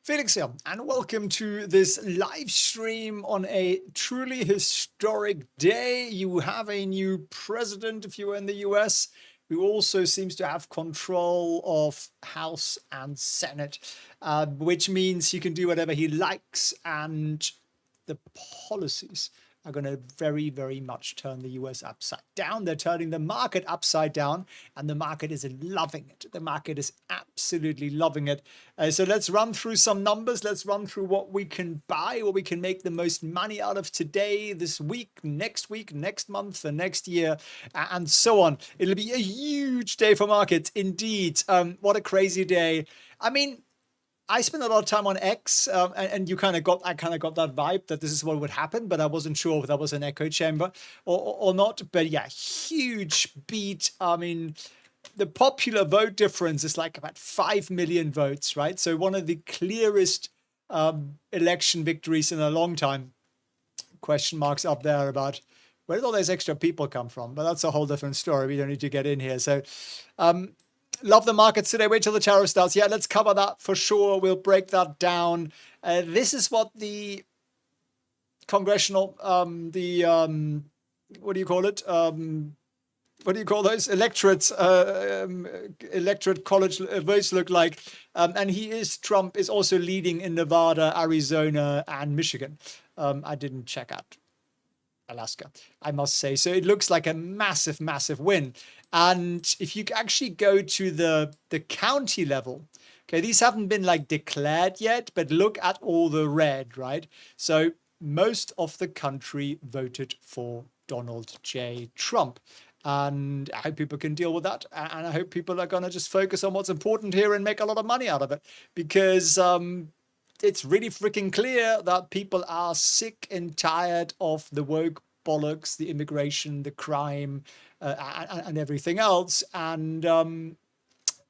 Felix here, and welcome to this live stream on a truly historic day. You have a new president if you're in the US, who also seems to have control of House and Senate, which means he can do whatever he likes, and the policies are going to very, very much turn the US upside down. They're turning the market upside down, and the market is loving it. The market is absolutely loving it. So let's run through some numbers. Let's run through what we can buy, what we can make the most money out of today, this week, next month, the next year, and so on. It'll be a huge day for markets. Indeed. What a crazy day. I mean, I spent a lot of time on X, and I kind of got that vibe that this is what would happen, but I wasn't sure if that was an echo chamber or not. But yeah, huge beat. I mean, the popular vote difference is like about 5 million votes, right? So one of the clearest election victories in a long time. Question marks up there about where did all those extra people come from? But that's a whole different story. We don't need to get in here. So, love the markets today. Wait till the tariff starts. Yeah, let's cover that for sure. We'll break that down. This is what the congressional, what do you call it? What do you call those? Electorate college votes look like. And Trump is also leading in Nevada, Arizona, and Michigan. I didn't check out Alaska, I must say. So it looks like a massive, massive win. And if you actually go to the county level, okay, these haven't been like declared yet, but look at all the red, right? So most of the country voted for Donald J. Trump. And I hope people can deal with that. And I hope people are going to just focus on what's important here and make a lot of money out of it. Because it's really freaking clear that people are sick and tired of the woke bollocks, the immigration, the crime, and everything else. And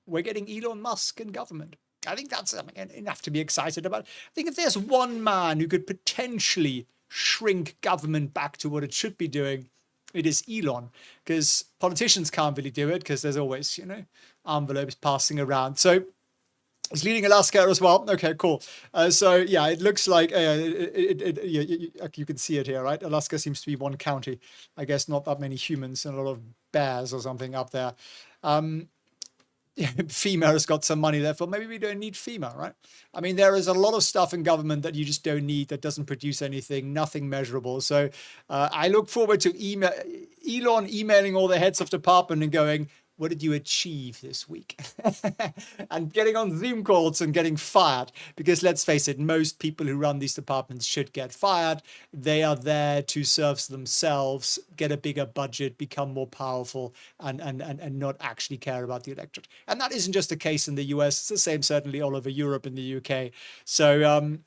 we're getting Elon Musk in government. I think that's enough to be excited about. I think if there's one man who could potentially shrink government back to what it should be doing, it is Elon, because politicians can't really do it because there's always, envelopes passing around. So it's leading Alaska as well. Okay, cool. So yeah, it looks like you can see it here, right? Alaska seems to be one county. I guess not that many humans and a lot of bears or something up there. FEMA has got some money there for maybe we don't need FEMA, right? I mean, there is a lot of stuff in government that you just don't need, that doesn't produce anything, nothing measurable. So I look forward to Elon emailing all the heads of department and going, what did you achieve this week? And getting on Zoom calls and getting fired. Because let's face it, most people who run these departments should get fired. They are there to serve themselves, get a bigger budget, become more powerful, and not actually care about the electorate. And that isn't just the case in the US. It's the same certainly all over Europe and the UK. So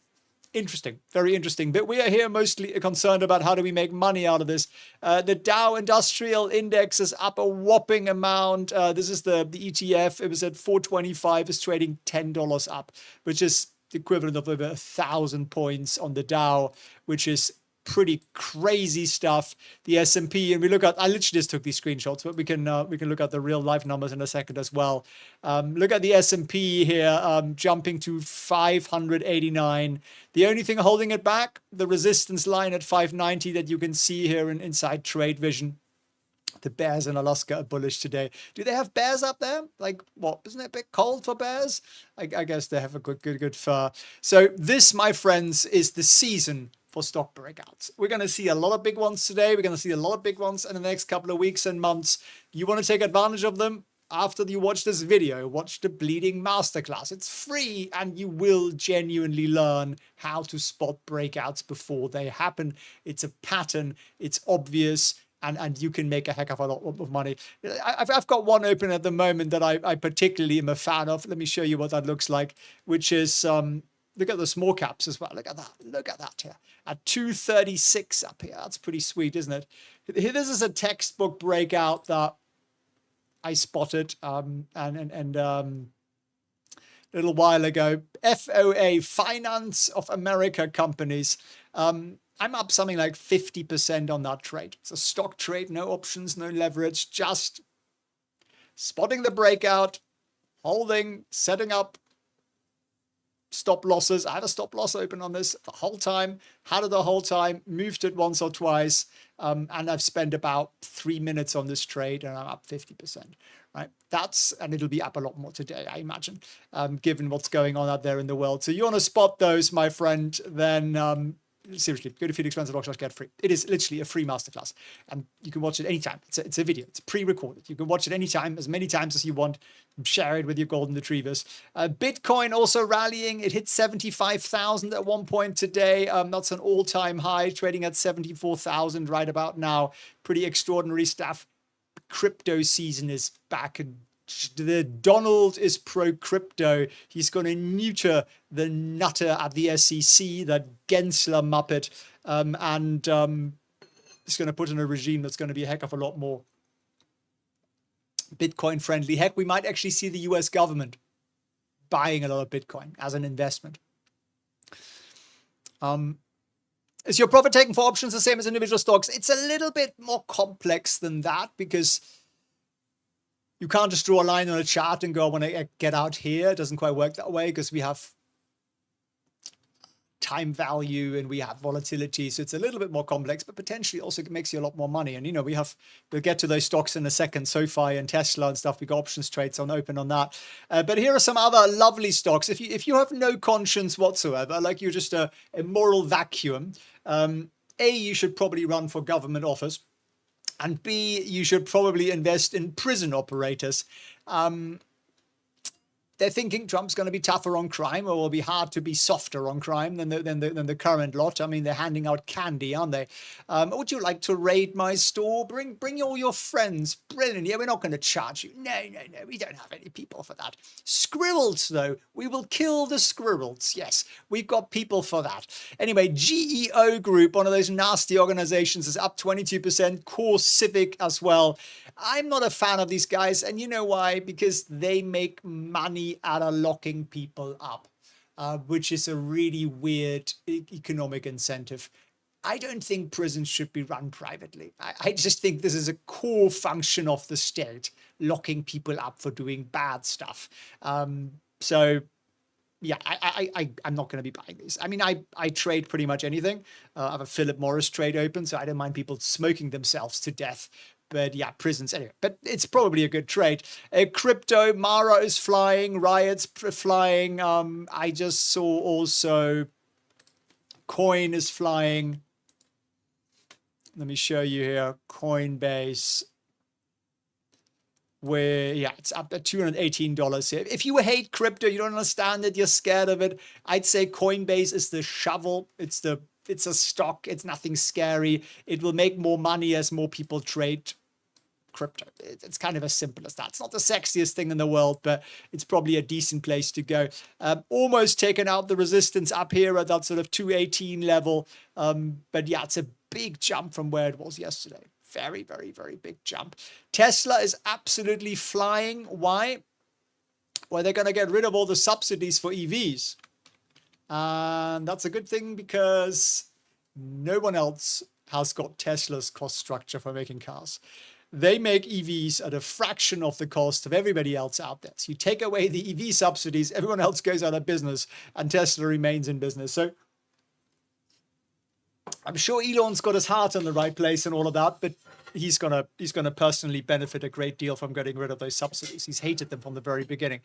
interesting, very interesting. But we are here mostly concerned about how do we make money out of this. The Dow Industrial Index is up a whopping amount. This is the ETF. It was at 425. It's trading $10 up, which is the equivalent of over 1,000 points on the Dow, which is pretty crazy stuff. The S&P, and we look at, I literally just took these screenshots, but we can look at the real life numbers in a second as well. Look at the S&P here, jumping to 589. The only thing holding it back, the resistance line at 590 that you can see here inside Trade Vision. The bears in Alaska are bullish today. Do they have bears up there? Like, what? Isn't it a bit cold for bears? I guess they have a good fur. So this, my friends, is the season for stock breakouts. We're going to see a lot of big ones today. We're going to see a lot of big ones in the next couple of weeks and months. You want to take advantage of them? After you watch this video, watch the Bleeding Masterclass. It's free and you will genuinely learn how to spot breakouts before they happen. It's a pattern. It's obvious. And you can make a heck of a lot of money. I've got one open at the moment that I particularly am a fan of. Let me show you what that looks like, which is, look at the small caps as well. Look at that. Look at that here. At 236 up here. That's pretty sweet, isn't it? This is a textbook breakout that I spotted a little while ago. FOA, Finance of America Companies. I'm up something like 50% on that trade. It's a stock trade, no options, no leverage, just spotting the breakout, holding, setting up, stop losses. I have a stop loss open on this the whole time, had it the whole time, moved it once or twice, and I've spent about 3 minutes on this trade, and I'm up 50%. Right? And it'll be up a lot more today, I imagine, given what's going on out there in the world. So you want to spot those, my friend, then seriously, go to felixprehn.com/get free. It is literally a free masterclass, and you can watch it anytime. It's a video. It's pre-recorded. You can watch it anytime, as many times as you want. Share it with your golden retrievers. Bitcoin also rallying. It hit 75,000 at one point today. That's an all-time high, trading at 74,000 right about now. Pretty extraordinary stuff. Crypto season is back, and the Donald is pro-crypto. He's going to neuter the nutter at the SEC, that Gensler Muppet, and he's going to put in a regime that's going to be a heck of a lot more Bitcoin friendly. Heck, we might actually see the US government buying a lot of Bitcoin as an investment. Is your profit taken for options the same as individual stocks? It's a little bit more complex than that, because you can't just draw a line on a chart and go, I want to get out here. It doesn't quite work that way, because we have time value and we have volatility. So it's a little bit more complex, but potentially also makes you a lot more money. And, we'll get to those stocks in a second, SOFI and Tesla and stuff. We got options trades on open on that. But here are some other lovely stocks. If you have no conscience whatsoever, like you're just a moral vacuum, you should probably run for government office. And B, you should probably invest in prison operators. They're thinking Trump's going to be tougher on crime, or will be hard to be softer on crime than the current lot. I mean, they're handing out candy, aren't they? Would you like to raid my store? Bring all your friends. Brilliant. Yeah, we're not going to charge you. No. We don't have any people for that. Squirrels, though. We will kill the squirrels. Yes, we've got people for that. Anyway, GEO Group, one of those nasty organizations, is up 22%. Core Civic as well. I'm not a fan of these guys, and you know why? Because they make money out of locking people up, which is a really weird economic incentive. I don't think prisons should be run privately. I just think this is a core function of the state, locking people up for doing bad stuff. So yeah, I'm not going to be buying these. I mean, I trade pretty much anything. I have a Philip Morris trade open, so I don't mind people smoking themselves to death. But yeah, prisons anyway. But it's probably a good trade. Crypto, Mara is flying, Riot's flying. I just saw also Coin is flying. Let me show you here. Coinbase, where it's up at $218 here. If you hate crypto, you don't understand it, you're scared of it, I'd say Coinbase is the shovel. It's a stock. It's nothing scary. It will make more money as more people trade crypto. It's kind of as simple as that. It's not the sexiest thing in the world, but it's probably a decent place to go. Almost taken out the resistance up here at that sort of 218 level. But yeah, it's a big jump from where it was yesterday. Very, very, very big jump. Tesla is absolutely flying. Why? Well, they're going to get rid of all the subsidies for EVs. And that's a good thing, because no one else has got Tesla's cost structure for making cars. They make EVs at a fraction of the cost of everybody else out there. So you take away the EV subsidies, everyone else goes out of business, and Tesla remains in business. So I'm sure Elon's got his heart in the right place and all of that, but he's gonna personally benefit a great deal from getting rid of those subsidies. He's hated them from the very beginning.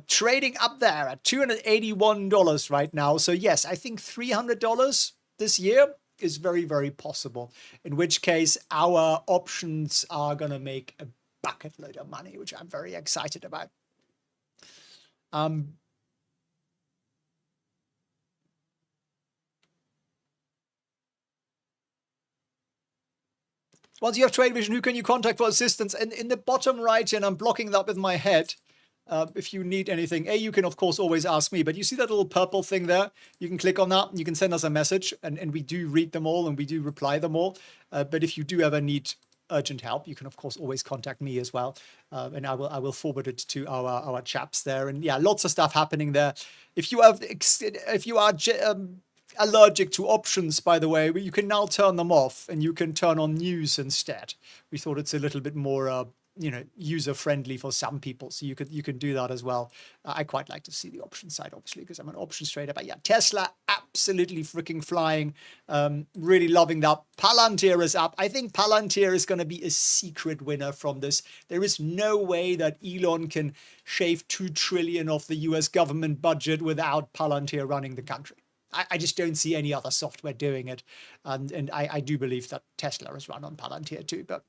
Trading up there at $281 right now. So yes, I think $300 this year is very, very possible. In which case, our options are gonna make a bucket load of money, which I'm very excited about. Once you have Trade Vision, who can you contact for assistance? And in the bottom right, and I'm blocking that with my head, if you need anything, you can, of course, always ask me. But you see that little purple thing there? You can click on that, and you can send us a message, and we do read them all, and we do reply them all. But if you do ever need urgent help, you can, of course, always contact me as well. And I will forward it to our chaps there. And yeah, lots of stuff happening there. If you are allergic to options, by the way, you can now turn them off, and you can turn on news instead. We thought it's a little bit more user friendly for some people. So you can do that as well. I quite like to see the option side, obviously, because I'm an options trader. But yeah, Tesla absolutely freaking flying. Really loving that. Palantir is up. I think Palantir is going to be a secret winner from this. There is no way that Elon can shave 2 trillion off the US government budget without Palantir running the country. I just don't see any other software doing it. And I do believe that Tesla is run on Palantir too. But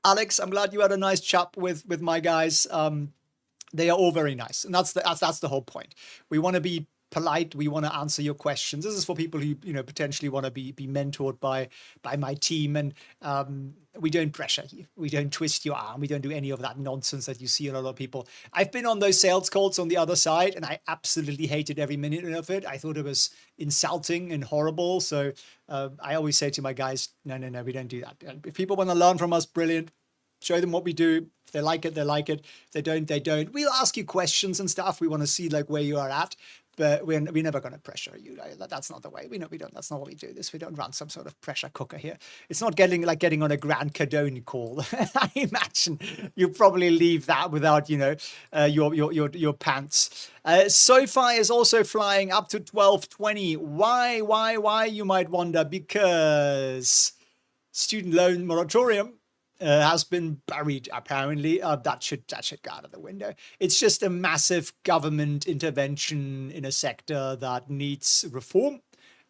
Alex, I'm glad you had a nice chat with my guys. They are all very nice, and that's the whole point. We want to be polite. We want to answer your questions. This is for people who potentially want to be mentored by my team, and we don't pressure you. We don't twist your arm. We don't do any of that nonsense that you see in a lot of people. I've been on those sales calls on the other side, and I absolutely hated every minute of it. I thought it was insulting and horrible. So I always say to my guys, no, we don't do that. If people want to learn from us, brilliant. Show them what we do. If they like it, they like it. If they don't, they don't. We'll ask you questions and stuff. We want to see like where you are at, but we're never going to pressure you. That's not the way. We don't. That's not what we do. We don't run some sort of pressure cooker here. It's not getting on a Grant Cardone call. I imagine you probably leave that without your pants. SOFI is also flying up to 1220. Why? You might wonder. Because student loan moratorium has been buried, apparently. That should go out of the window. It's just a massive government intervention in a sector that needs reform.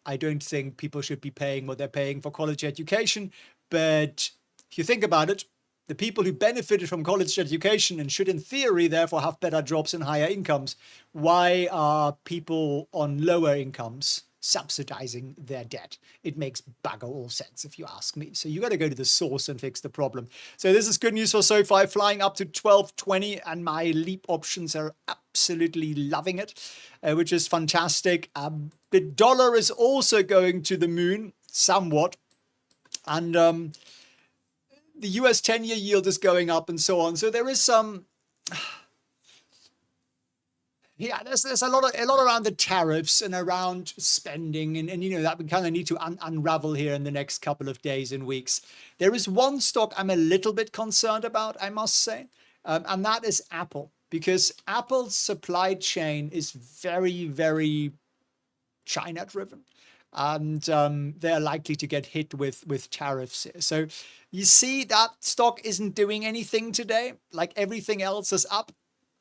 I don't think people should be paying what they're paying for college education. But if you think about it, the people who benefited from college education and should, in theory, therefore have better jobs and higher incomes, why are people on lower incomes subsidizing their debt? It makes bugger all sense, if you ask me. So you got to go to the source and fix the problem. So this is good news for SOFI, flying up to 1220, and my leap options are absolutely loving it, which is fantastic. The dollar is also going to the moon somewhat, and the US 10-year yield is going up and so on. So there is some yeah, there's a lot around the tariffs and around spending, and that we kind of need to unravel here in the next couple of days and weeks. There is one stock I'm a little bit concerned about, I must say, and that is Apple, because Apple's supply chain is very, very China driven, and they're likely to get hit with tariffs here. So you see that stock isn't doing anything today. Like everything else is up.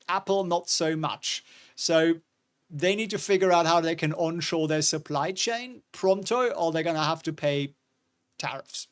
Apple, not so much. So they need to figure out how they can onshore their supply chain pronto, or they're going to have to pay tariffs.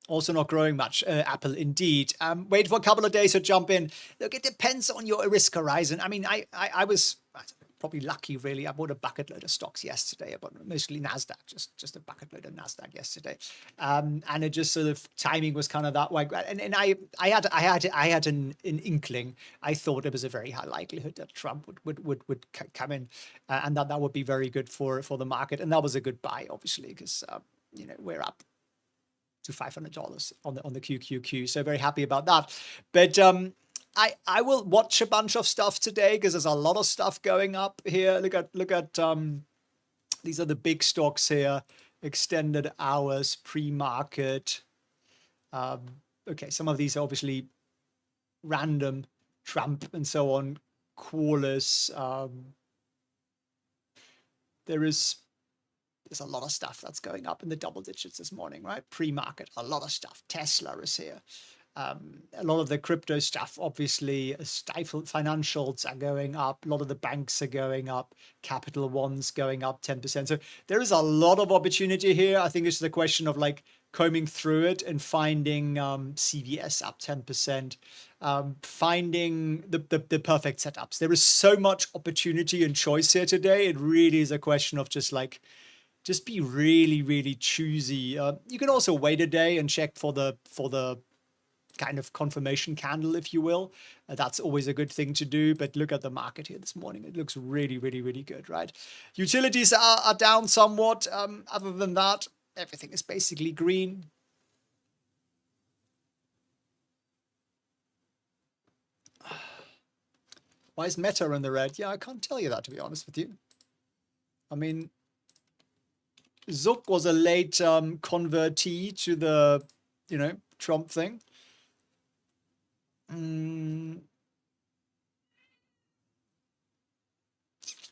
Also not growing much, Apple indeed. Wait for a couple of days to jump in. Look, it depends on your risk horizon. I mean, I was probably lucky, really. I bought a bucket load of stocks yesterday. I bought mostly NASDAQ, just a bucket load of NASDAQ yesterday. And it just sort of, timing was kind of that way. And I had an inkling. I thought it was a very high likelihood that Trump would come in, and that would be very good for the market. And that was a good buy, obviously, because, we're up to $500 on the QQQ. So very happy about that. But I will watch a bunch of stuff today because there's a lot of stuff going up here. Look at these are the big stocks here. Extended hours, pre-market. Okay, some of these are obviously random. Trump and so on. Qualys. There's a lot of stuff that's going up in the double digits this morning, right? Pre-market, a lot of stuff. Tesla is here. A lot of the crypto stuff, obviously, stifled financials are going up. A lot of the banks are going up. Capital One's going up 10%. So there is a lot of opportunity here. I think it's the question of like combing through it and finding CVS up 10%, finding the perfect setups. There is so much opportunity and choice here today. It really is a question of just be really, really choosy. You can also wait a day and check for the kind of confirmation candle, if you will. That's always a good thing to do. But look at the market here this morning. It looks really, really, really good, right? Utilities are down somewhat. Other than that, everything is basically green. Why is Meta in the red? Yeah, I can't tell you that, to be honest with you. I mean, Zuck was a late convertee to the, Trump thing.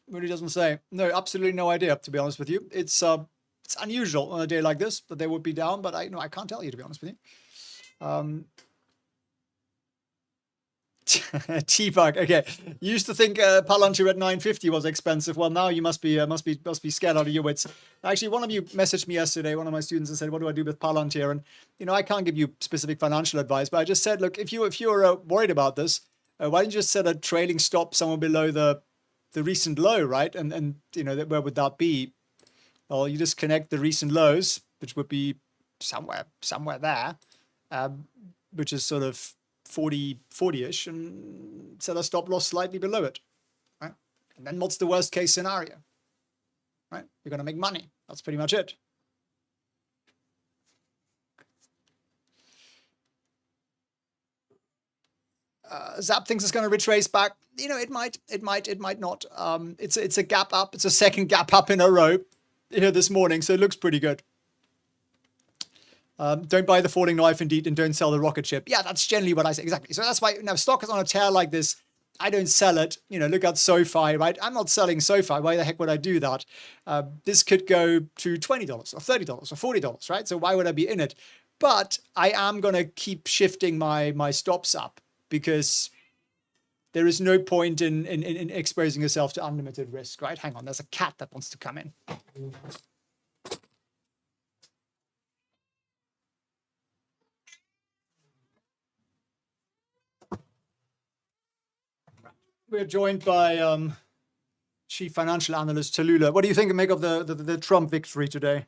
Really doesn't say. No, absolutely no idea, to be honest with you. It's unusual on a day like this that they would be down, but I can't tell you, to be honest with you. T-Bug. Okay, you used to think Palante at 950 was expensive. Well, now you must be scared out of your wits. Actually, one of you messaged me yesterday, one of my students, and said, "What do I do with Palante?" And I can't give you specific financial advice, but I just said, look, if you're worried about this, why don't you just set a trailing stop somewhere below the recent low, right? And where would that be? Well, you just connect the recent lows, which would be somewhere there, which is sort of 40-ish, and set a stop loss slightly below it, right? And then what's the worst case scenario, right? You're going to make money. That's pretty much it. Zap thinks it's going to retrace back. It might not. It's a gap up. It's a second gap up in a row here this morning, so it looks pretty good. Don't buy the falling knife indeed, and don't sell the rocket ship. Yeah, that's generally what I say. Exactly. So that's why now stock is on a tear like this. I don't sell it. Look at SOFI, right? I'm not selling SOFI. Why the heck would I do that? This could go to $20 or $30 or $40, right? So why would I be in it? But I am going to keep shifting my stops up, because there is no point in exposing yourself to unlimited risk, right? Hang on, there's a cat that wants to come in. We're joined by Chief Financial Analyst Tallulah. What do you think make of the Trump victory today?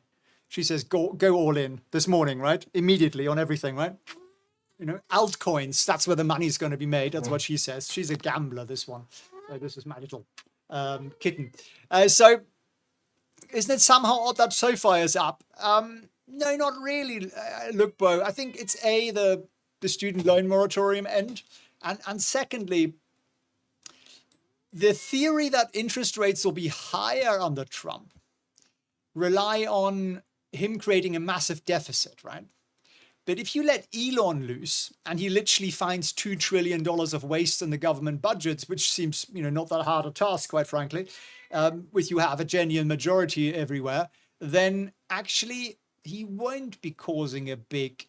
She says go all in this morning, right? Immediately on everything, right? Altcoins, that's where the money's going to be made. That's what she says. She's a gambler, this one. This is my little kitten. So isn't it somehow odd that SOFI is up? No, not really. Look, Bo, I think it's the student loan moratorium end. And secondly, the theory that interest rates will be higher under Trump rely on him creating a massive deficit, right? But if you let Elon loose and he literally finds $2 trillion of waste in the government budgets, which seems, not that hard a task, quite frankly, with you have a genuine majority everywhere, then actually he won't be causing a big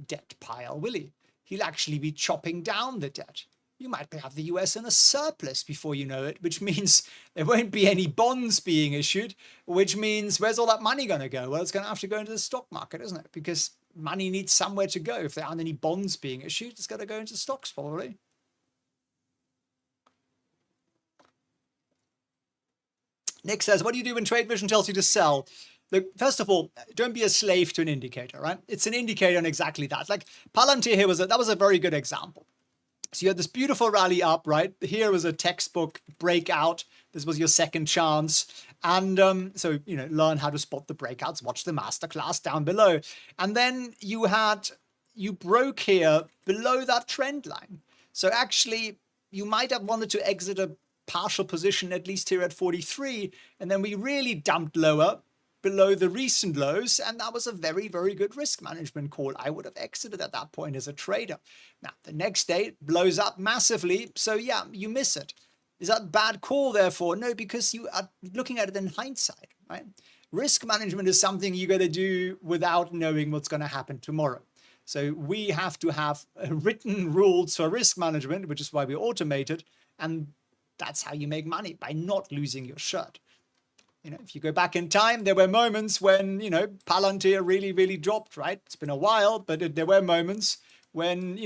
debt pile, will he? He'll actually be chopping down the debt. You might have the US in a surplus before you know it, which means there won't be any bonds being issued, which means where's all that money going to go? Well, it's going to have to go into the stock market, isn't it? Because money needs somewhere to go. If there aren't any bonds being issued, it's got to go into stocks probably. Nick says, what do you do when Trade Vision tells you to sell? Look, first of all, don't be a slave to an indicator, right? It's an indicator on exactly that. Like Palante here that was a very good example. So you had this beautiful rally up, right? Here was a textbook breakout. This was your second chance. And so, learn how to spot the breakouts, watch the masterclass down below. And then you broke here below that trend line. So actually, you might have wanted to exit a partial position, at least here at 43. And then we really dumped lower below the recent lows, and that was a very, very good risk management call. I would have exited at that point as a trader. Now, the next day it blows up massively, so yeah, you miss it. Is that a bad call, therefore? No, because you are looking at it in hindsight, right? Risk management is something you got to do without knowing what's going to happen tomorrow. So we have to have written rules for risk management, which is why we automate it, and that's how you make money, by not losing your shirt. If you go back in time, there were moments when, Palantir really, really dropped, right? It's been a while, but there were moments when,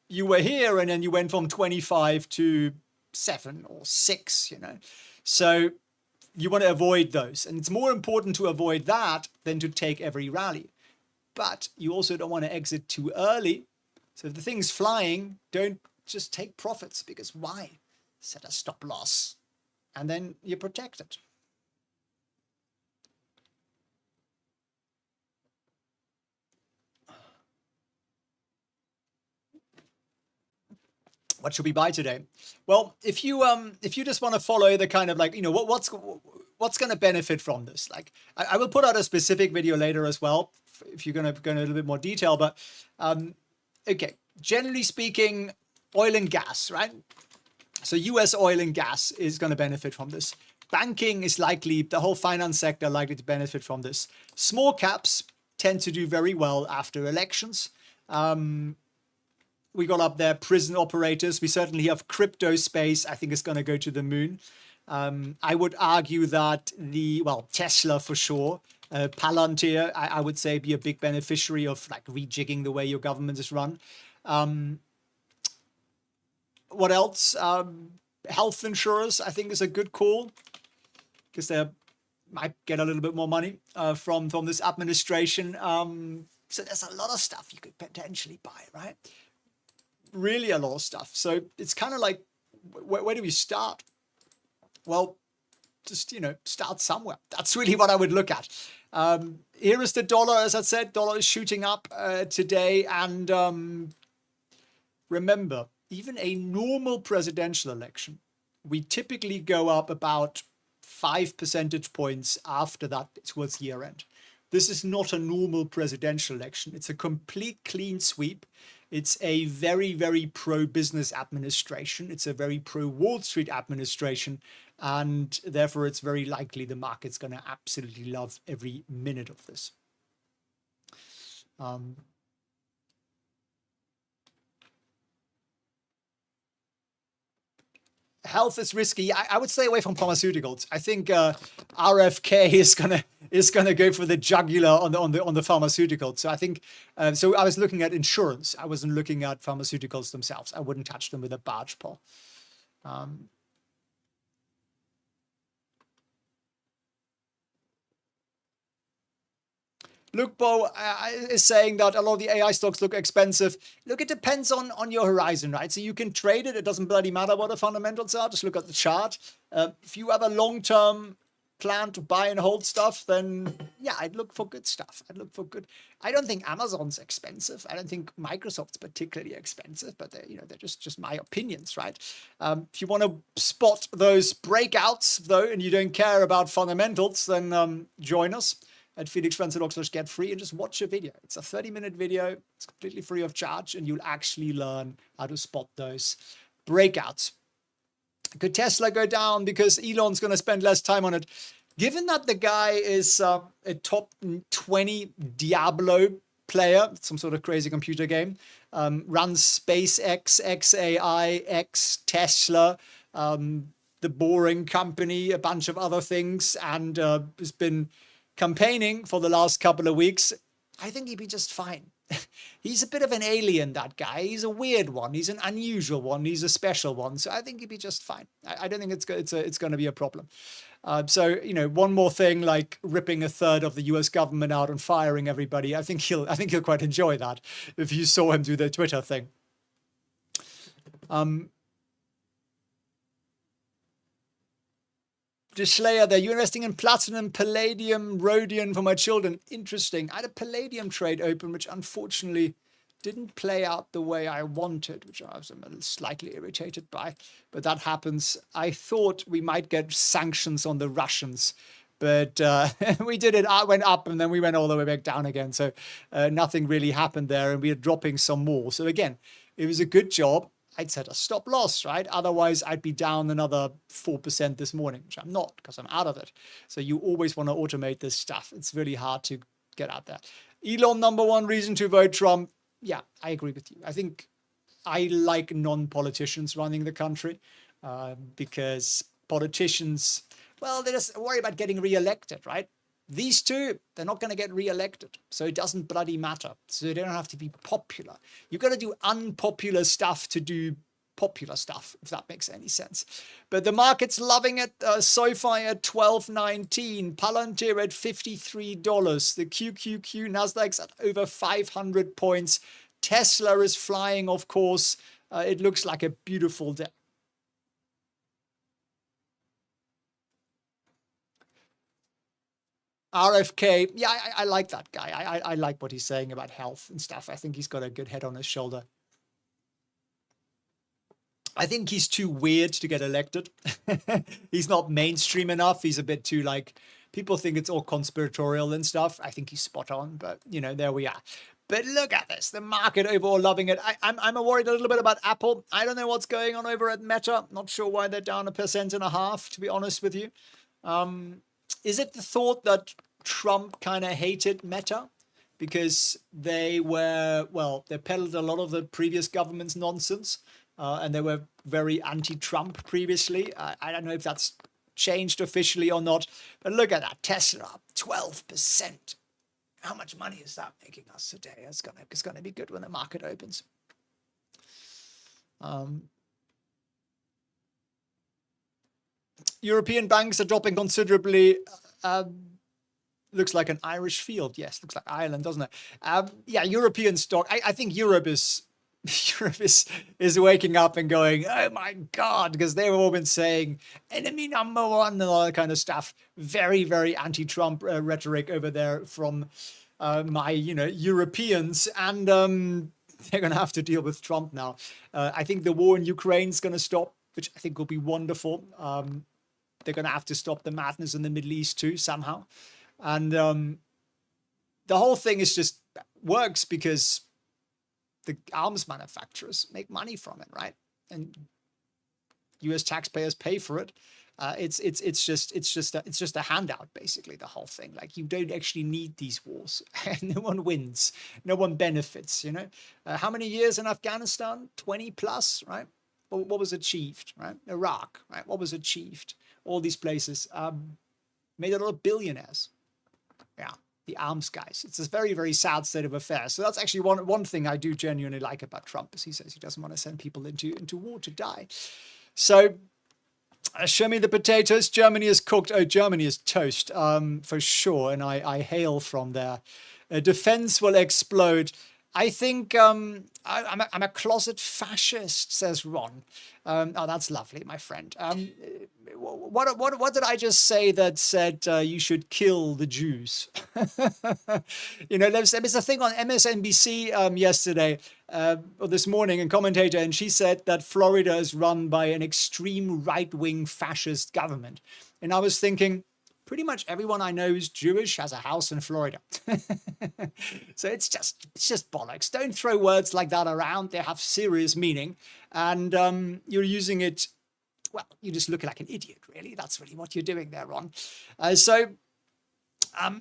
you were here and then you went from 25 to 7 or 6, So you want to avoid those. And it's more important to avoid that than to take every rally. but you also don't want to exit too early. So if the thing's flying, don't just take profits, because why? Set a stop loss and then you're protected. What should we buy today? Well, if you just want to follow the kind of like, you know, what's going to benefit from this? Like, I will put out a specific video later as well, if you're going to go in a little bit more detail. But okay, generally speaking, oil and gas, right? So US oil and gas is going to benefit from this. Banking is likely, the whole finance sector likely to benefit from this. Small caps tend to do very well after elections. We got up there prison operators. We certainly have crypto space. I think it's going to go to the moon. I would argue that Tesla for sure. Palante, I would say, be a big beneficiary of like rejigging the way your government is run. What else? Health insurers, I think, is a good call, because they might get a little bit more money from this administration. So there's a lot of stuff you could potentially buy, right? Really a lot of stuff. So it's kind of like, where do we start? Well, just, you know, start somewhere. That's really what I would look at. Here is the dollar. As I said, dollar is shooting up today. And remember, even a normal presidential election, we typically go up about 5 percentage points after that towards year end. This is not a normal presidential election. It's a complete clean sweep. It's a very, very pro-business administration. It's a very pro-Wall Street administration. And therefore, it's very likely the market's going to absolutely love every minute of this. Health is risky. I would stay away from pharmaceuticals. I think RFK is gonna go for the jugular on the pharmaceuticals. So I think so. I was looking at insurance. I wasn't looking at pharmaceuticals themselves. I wouldn't touch them with a barge pole. Luke Bo is saying that a lot of the AI stocks look expensive. Look, it depends on your horizon, right? So you can trade it. It doesn't bloody matter what the fundamentals are. Just look at the chart. If you have a long-term plan to buy and hold stuff, then yeah, I'd look for good stuff. I'd look for good. I don't think Amazon's expensive. I don't think Microsoft's particularly expensive, but they're just my opinions, right? If you want to spot those breakouts though, and you don't care about fundamentals, then join us at felixprehn.org/get free and just watch a video. It's a 30-minute video. It's completely free of charge, and you'll actually learn how to spot those breakouts. Could Tesla go down because Elon's going to spend less time on it? Given that the guy is a top 20 Diablo player, some sort of crazy computer game, runs SpaceX, XAI, X, Tesla, the Boring Company, a bunch of other things, and has been campaigning for the last couple of weeks, I think he'd be just fine. He's a bit of an alien, that guy. He's a weird one. He's an unusual one. He's a special one. So I think he'd be just fine. I don't think it's going to be a problem. So, you know, one more thing, like ripping a third of the US government out and firing everybody. I think he'll quite enjoy that if you saw him do the Twitter thing. The Slayer there, you're investing in platinum, palladium, rhodium for my children. Interesting. I had a palladium trade open, which unfortunately didn't play out the way I wanted, which I was a little slightly irritated by, but that happens. I thought we might get sanctions on the Russians, but we did it. I went up and then we went all the way back down again. So nothing really happened there, and we are dropping some more. So again, it was a good job. I'd set a stop loss, right? Otherwise, I'd be down another 4% this morning, which I'm not because I'm out of it. So you always want to automate this stuff. It's really hard to get out there. Elon, number one reason to vote Trump. Yeah, I agree with you. I think I like non-politicians running the country because politicians, well, they just worry about getting re-elected, right? These two, they're not going to get re-elected, so it doesn't bloody matter. So they don't have to be popular. You've got to do unpopular stuff to do popular stuff, if that makes any sense. But the market's loving it. SOFI at 12.19, Palante at $53, the QQQ Nasdaq's at over 500 points. Tesla is flying, of course. It looks like a beautiful day. RFK, yeah, I like that guy. I like what he's saying about health and stuff. I think he's got a good head on his shoulder. I think he's too weird to get elected. He's not mainstream enough. He's a bit too, like, people think it's all conspiratorial and stuff. I think he's spot on, but, you know, there we are. But look at this, the market overall loving it. I'm worried a little bit about Apple. I don't know what's going on over at Meta. Not sure why they're down 1.5%, to be honest with you. Is it the thought that Trump kind of hated Meta because they were, well, they peddled a lot of the previous government's nonsense, and they were very anti-Trump previously. I don't know if that's changed officially or not, but look at that, Tesla up 12%. How much money is that making us today? It's gonna be good when the market opens. European banks are dropping considerably. Looks like an Irish field. Yes, looks like Ireland, doesn't it? Yeah, European stock. I think Europe is waking up and going, oh my God, because they've all been saying enemy number one and all that kind of stuff. Very, very anti-Trump rhetoric over there from my, Europeans. And they're going to have to deal with Trump now. I think the war in Ukraine is going to stop, which I think will be wonderful. They're going to have to stop the madness in the Middle East too, somehow. And the whole thing is just works because the arms manufacturers make money from it, right? And U.S. taxpayers pay for it. It's just a handout, basically, the whole thing. Like, you don't actually need these wars. No one wins. No one benefits, How many years in Afghanistan? 20 plus, right? What was achieved, right? Iraq, right? What was achieved? All these places made a lot of billionaires. Yeah, the arms guys. It's a very, very sad state of affairs. So that's actually one thing I do genuinely like about Trump, is he says he doesn't want to send people into war to die. So show me the potatoes. Germany is cooked. Oh, Germany is toast, for sure. And I hail from there. Defense will explode. I think I'm a closet fascist, says Ron. Oh, that's lovely, my friend. What did I just say that said you should kill the Jews? There was a thing on MSNBC yesterday or this morning, a commentator, and she said that Florida is run by an extreme right-wing fascist government. And I was thinking, pretty much everyone I know who's Jewish has a house in Florida. So it's just bollocks. Don't throw words like that around. They have serious meaning. And you're using it, well, you just look like an idiot, really. That's really what you're doing there, Ron.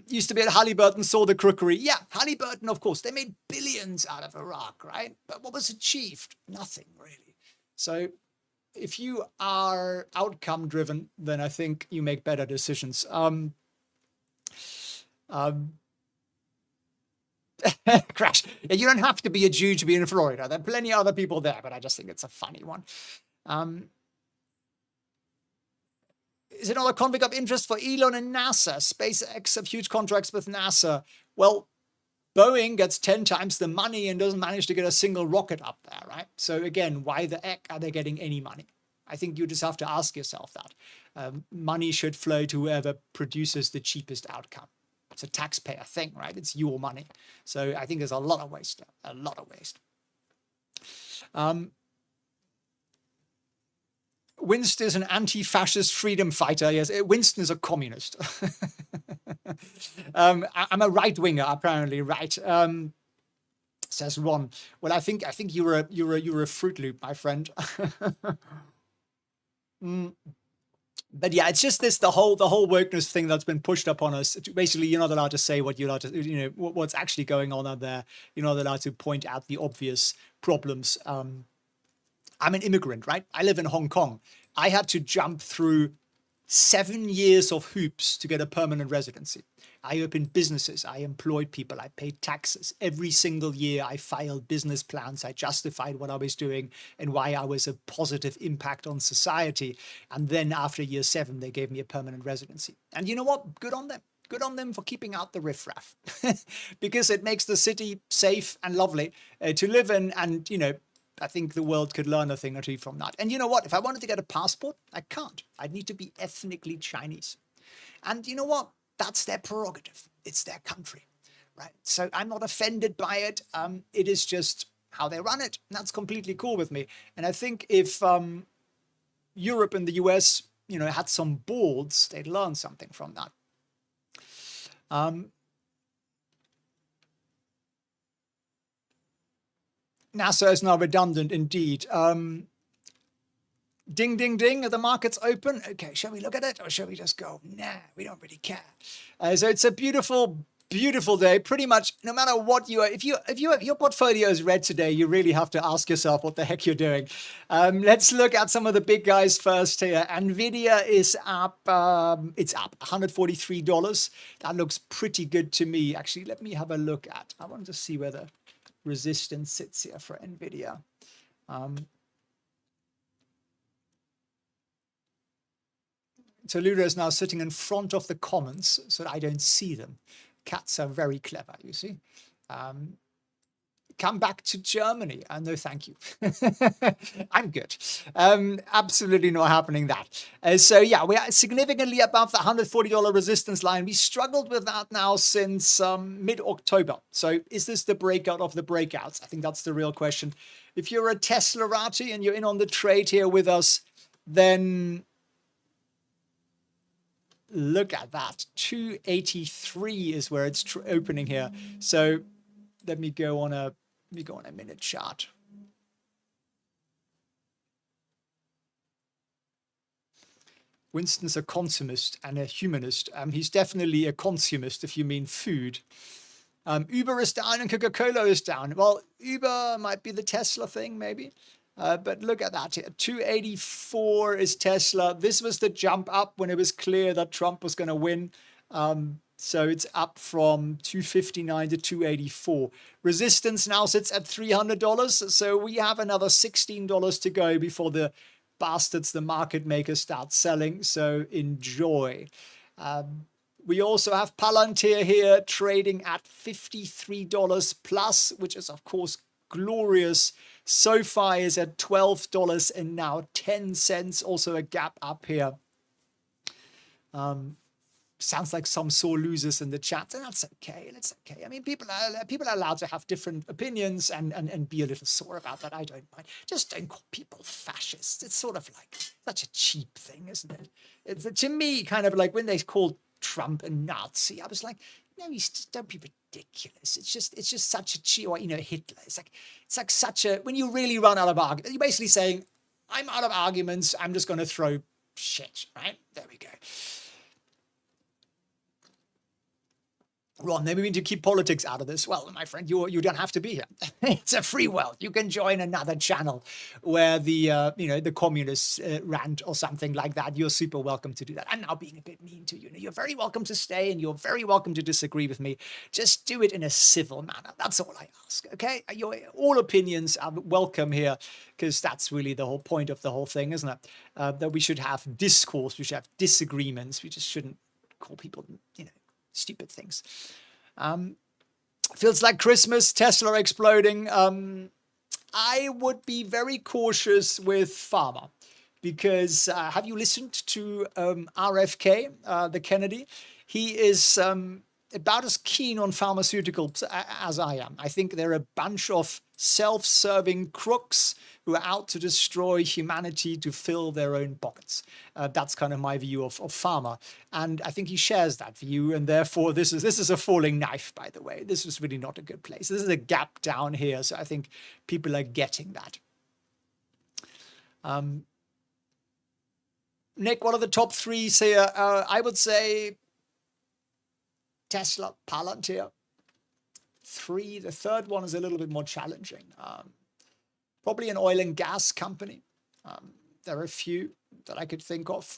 Used to be at Halliburton, saw the crookery. Yeah, Halliburton, of course, they made billions out of Iraq, right? But what was achieved? Nothing, really. So if you are outcome driven, then I think you make better decisions. Crash. Yeah, you don't have to be a Jew to be in Florida. There are plenty of other people there, but I just think it's a funny one. Is it not a conflict of interest for Elon and NASA? SpaceX have huge contracts with NASA. Well, Boeing gets 10 times the money and doesn't manage to get a single rocket up there, right? So again, why the heck are they getting any money? I think you just have to ask yourself that. Money should flow to whoever produces the cheapest outcome. It's a taxpayer thing, right? It's your money. So I think there's a lot of waste, a lot of waste. Winston is an anti-fascist freedom fighter. Yes, Winston is a communist. I'm a right-winger, apparently, right? Says Ron. Well, I think you're a Fruit Loop, my friend. But yeah, it's just the whole wokeness thing that's been pushed upon us. Basically, you're not allowed to say what you're allowed to, what's actually going on out there. You're not allowed to point out the obvious problems. I'm an immigrant, right? I live in Hong Kong. I had to jump through 7 years of hoops to get a permanent residency. I opened businesses, I employed people, I paid taxes. Every single year I filed business plans, I justified what I was doing and why I was a positive impact on society. And then after year 7, they gave me a permanent residency. And you know what? Good on them. Good on them for keeping out the riffraff because it makes the city safe and lovely to live in. And, you know, I think the world could learn a thing or two from that. And you know what? If I wanted to get a passport, I can't. I'd need to be ethnically Chinese. And you know what? That's their prerogative. It's their country, right? So I'm not offended by it. It is just how they run it. And that's completely cool with me. And I think if Europe and the US, you know, had some balls, they'd learn something from that. NASA is now redundant indeed. Ding, ding, ding. Are the markets open? Okay, shall we look at it or shall we just go? Nah, we don't really care. So it's a beautiful, beautiful day. Pretty much no matter what you are, if your portfolio is red today, you really have to ask yourself what the heck you're doing. Let's look at some of the big guys first here. Nvidia is up. It's up $143. That looks pretty good to me. Actually, let me have a look at. I want to see where the resistance sits here for Nvidia. Toluda is now sitting in front of the comments so that I don't see them. Cats are very clever, you see. Come back to Germany. No, thank you. I'm good. Absolutely not happening that. So yeah, we are significantly above the $140 resistance line. We struggled with that now since mid-October. So is this the breakout of the breakouts? I think that's the real question. If you're a Teslarati and you're in on the trade here with us, then look at that. 283 is where it's opening here. So let me go on a minute chart. Winston's a consumist and a humanist. He's definitely a consumist if you mean food. Uber is down and Coca-Cola is down. Well, Uber might be the Tesla thing, maybe. But look at that here. 284 is Tesla. This was the jump up when it was clear that Trump was going to win. So it's up from 259 to 284. Resistance now sits at $300. So we have another $16 to go before the bastards, the market makers, start selling. So enjoy. We also have Palante here trading at $53 plus, which is, of course, glorious. SOFI is at $12 and now 10 cents. Also a gap up here. Sounds like some sore losers in the chat, and that's okay. It's okay. I mean, people are allowed to have different opinions and be a little sore about that. I don't mind. Just don't call people fascists. It's sort of like such a cheap thing, isn't it? It's to me kind of like when they called Trump a Nazi. I was like, no, don't be ridiculous. It's just such a cheap, or you know, Hitler. It's like such a, when you really run out of arguments, you're basically saying, I'm out of arguments. I'm just going to throw shit. Right there we go. Ron, maybe we need to keep politics out of this. Well, my friend, you don't have to be here. It's a free world. You can join another channel where the the communists rant or something like that. You're super welcome to do that. I'm now being a bit mean to you. You're very welcome to stay, and you're very welcome to disagree with me. Just do it in a civil manner. That's all I ask. Okay, all opinions are welcome here, because that's really the whole point of the whole thing, isn't it? That we should have discourse. We should have disagreements. We just shouldn't call people, stupid things. Feels like Christmas. Tesla exploding. I would be very cautious with pharma, because have you listened to RFK, the Kennedy? He is about as keen on pharmaceuticals as I am. I think they're a bunch of self-serving crooks who are out to destroy humanity to fill their own pockets. That's kind of my view of pharma. And I think he shares that view. And therefore, this is a falling knife, by the way. This is really not a good place. This is a gap down here. So I think people are getting that. Nick, what are the top threes here? I would say Tesla, Palante. 3. The third one is a little bit more challenging. Probably an oil and gas company. There are a few that I could think of.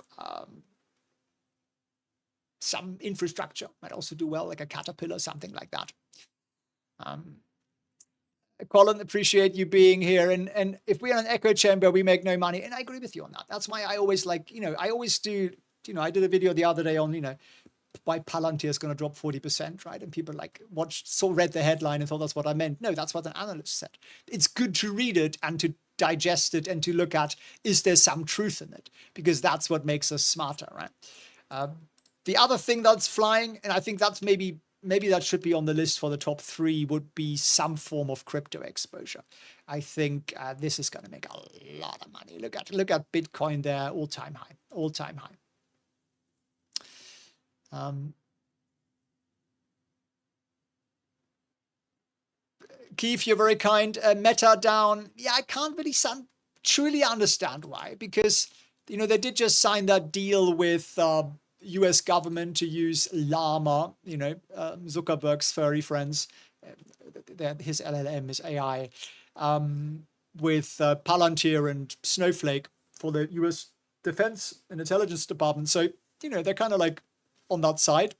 some infrastructure might also do well, like a Caterpillar, something like that. Colin, appreciate you being here. And if we're in an echo chamber, we make no money. And I agree with you on that. That's why I always like, I always do, I did a video the other day on, why Palante is going to drop 40%, right? And people read the headline and thought that's what I meant. No, that's what an analyst said. It's good to read it and to digest it and to look at, is there some truth in it? Because that's what makes us smarter, right? The other thing that's flying, and I think that's maybe that should be on the list for the top 3, would be some form of crypto exposure. I think this is going to make a lot of money. Look at Bitcoin there, all-time high. Keith, you're very kind. Meta down. Yeah, I can't really truly understand why, because they did just sign that deal with US government to use Llama, Zuckerberg's furry friends. His LLM is AI, with Palantir and Snowflake for the US Defense and Intelligence Department. So, they're kind of like on that side.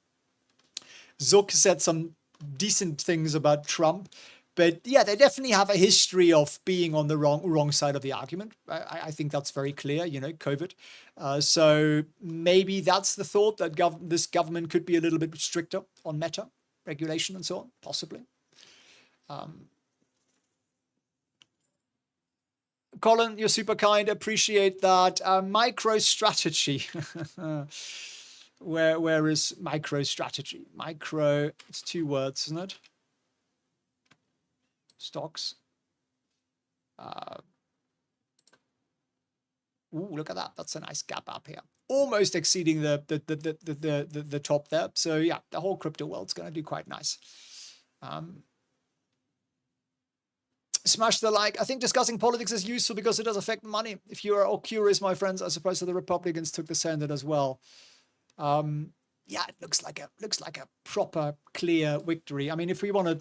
Zuck said some decent things about Trump. But yeah, they definitely have a history of being on the wrong side of the argument. I think that's very clear, COVID. So maybe that's the thought, that this government could be a little bit stricter on Meta regulation and so on, possibly. Colin, you're super kind. Appreciate that. MicroStrategy. Where is MicroStrategy? Micro, it's 2 words, isn't it? Stocks. Look at that. That's a nice gap up here. Almost exceeding the top there. So yeah, the whole crypto world's going to do quite nice. Smash the like. I think discussing politics is useful because it does affect money. If you are all curious, my friends, I suppose that the Republicans took the Senate as well. Yeah, it looks like a proper, clear victory. I mean, if we want to.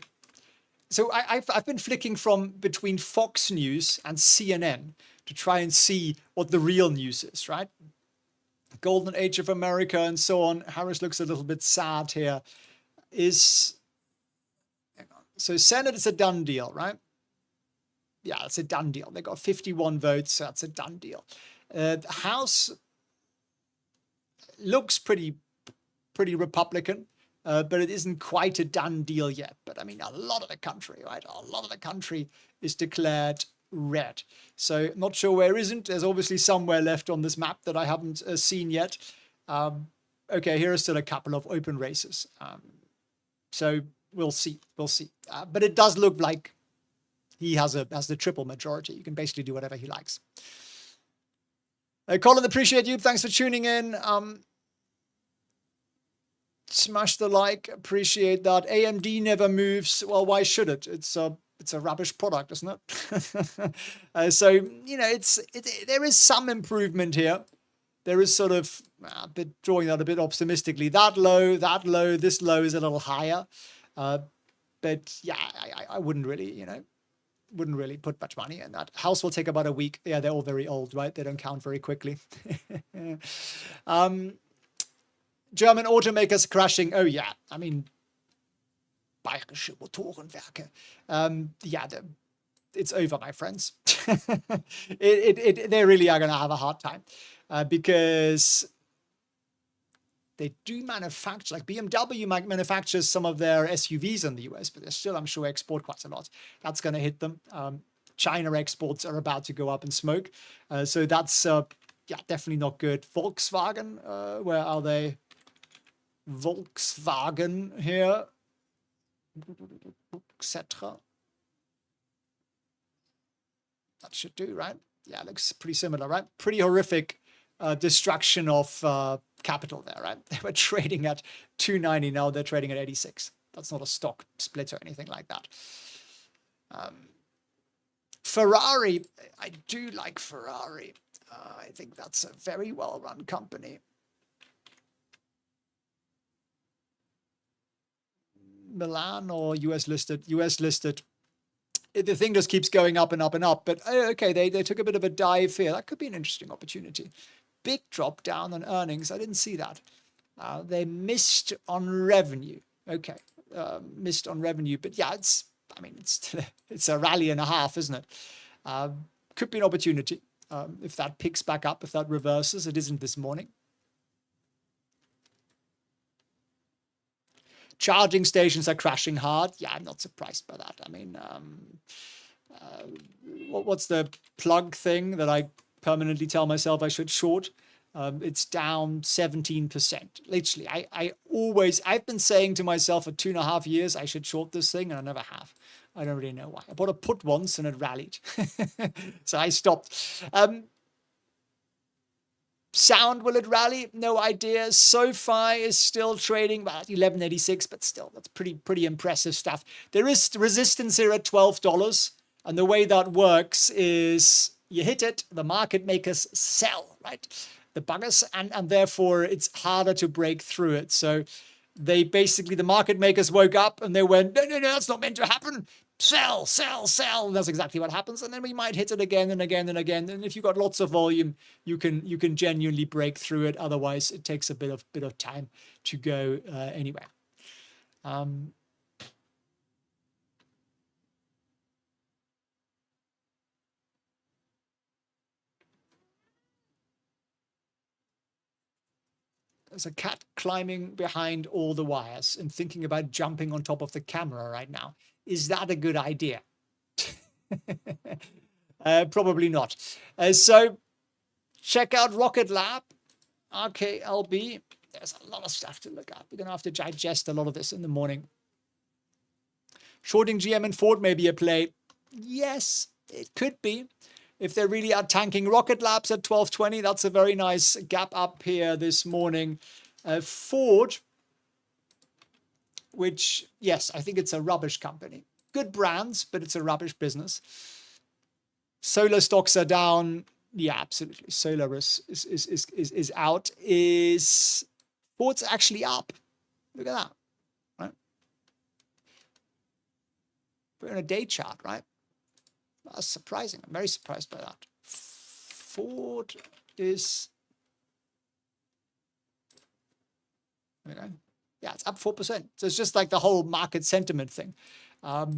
So I've been flicking from between Fox News and CNN to try and see what the real news is, right? Golden Age of America and so on. Harris looks a little bit sad here. So Senate is a done deal, right? Yeah, it's a done deal. They got 51 votes, so that's a done deal. The House looks pretty Republican. But it isn't quite a done deal yet. But I mean, a lot of the country, right? A lot of the country is declared red. So not sure where isn't. There's obviously somewhere left on this map that I haven't seen yet. Okay, here are still a couple of open races. So we'll see. But it does look like he has the triple majority. You can basically do whatever he likes. Colin, appreciate you. Thanks for tuning in. Smash the like, appreciate that. AMD never moves. Well, why should it? It's a rubbish product, isn't it? So there is some improvement here. There is sort of a bit drawing that a bit optimistically. That low, this low is a little higher. But yeah, I wouldn't really put much money in that. House will take about a week. Yeah, they're all very old, right? They don't count very quickly. German automakers crashing. Oh yeah, I mean, bayerische Motorenwerke. Yeah, it's over, my friends. They really are going to have a hard time because they do manufacture, like BMW manufactures some of their SUVs in the US, but they still, I'm sure, export quite a lot. That's going to hit them. China exports are about to go up in smoke. So that's, yeah, definitely not good. Volkswagen, where are they? Volkswagen here, etc. That should do, right? Yeah, looks pretty similar, right? Pretty horrific destruction of capital there, right? They were trading at 290, now they're trading at 86. That's not a stock split or anything like that. Ferrari, I do like Ferrari. I think that's a very well-run company. Milan or US listed. The thing just keeps going up and up and up. But okay, they took a bit of a dive here. That could be an interesting opportunity. Big drop down on earnings. I didn't see that. They missed on revenue. Okay, missed on revenue, but yeah, it's a rally and a half, isn't it? Could be an opportunity if that picks back up, if that reverses. It isn't this morning. Charging stations are crashing hard. Yeah, I'm not surprised by that. I mean, what's the plug thing that I permanently tell myself I should short? It's down 17%. Literally, I've been saying to myself for 2.5 years, I should short this thing, and I never have. I don't really know why. I bought a put once and it rallied. So I stopped. Sound, will it rally? No idea. SOFI is still trading about 11.86, but still, that's pretty impressive stuff. There is resistance here at $12. And the way that works is you hit it, the market makers sell, right? The buggers, and therefore it's harder to break through it. So they basically, the market makers woke up and they went, no, that's not meant to happen. Sell, sell, sell. And that's exactly what happens. And then we might hit it again and again and again. And if you've got lots of volume, you can genuinely break through it. Otherwise, it takes a bit of time to go anywhere. There's a cat climbing behind all the wires and thinking about jumping on top of the camera right now. Is that a good idea? Probably not. So check out Rocket Lab, RKLB. There's a lot of stuff to look at. We're going to have to digest a lot of this in the morning. Shorting GM and Ford may be a play. Yes, it could be. If they really are tanking Rocket Labs at 1220, that's a very nice gap up here this morning. Ford, which, yes, I think it's a rubbish company. Good brands, but it's a rubbish business. Solar stocks are down. Yeah, absolutely. Solar is out. Ford's actually up. Look at that. Right? We're on a day chart, right? That's surprising. I'm very surprised by that. Ford is, okay. Yeah, it's up 4%. So it's just like the whole market sentiment thing. If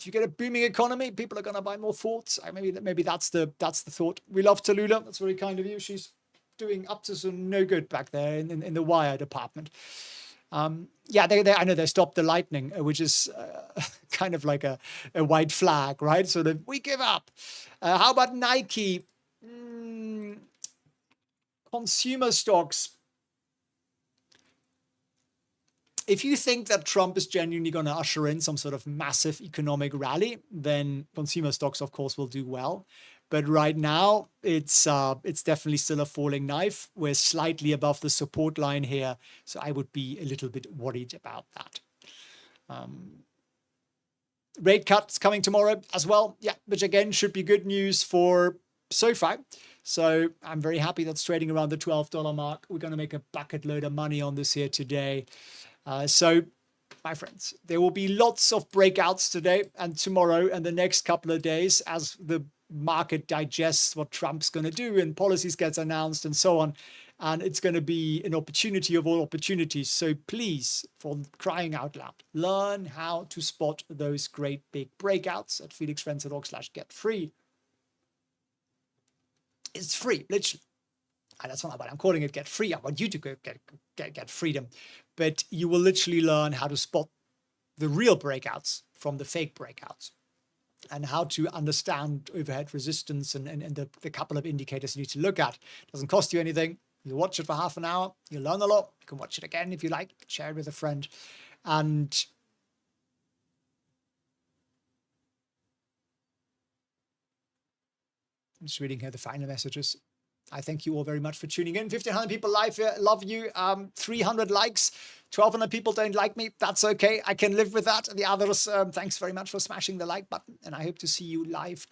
you get a booming economy, people are going to buy more Fords. Maybe that's the thought. We love Tallulah. That's very kind of you. She's doing up to some no good back there in the wire department. Yeah, I know they stopped the lightning, which is kind of like a white flag, right? So that we give up. How about Nike? Consumer stocks. If you think that Trump is genuinely going to usher in some sort of massive economic rally, then consumer stocks, of course, will do well. But right now, it's definitely still a falling knife. We're slightly above the support line here, so I would be a little bit worried about that. Rate cuts coming tomorrow as well. Yeah, which again should be good news for SOFI. So I'm very happy that's trading around the $12 mark. We're going to make a bucket load of money on this here today. So, my friends, there will be lots of breakouts today and tomorrow and the next couple of days as the market digests what Trump's going to do and policies gets announced and so on. And it's going to be an opportunity of all opportunities. So please, for crying out loud, learn how to spot those great big breakouts at felixprehn.org/get-free. It's free, literally. And that's not what I'm calling it, get free. I want you to go get freedom. But you will literally learn how to spot the real breakouts from the fake breakouts and how to understand overhead resistance and the couple of indicators you need to look at. It doesn't cost you anything. You watch it for half an hour. You learn a lot. You can watch it again if you like. Share it with a friend. And I'm just reading here the final messages. I thank you all very much for tuning in. 1,500 people live here. Love you. 300 likes. 1,200 people don't like me. That's okay. I can live with that. The others, thanks very much for smashing the like button. And I hope to see you live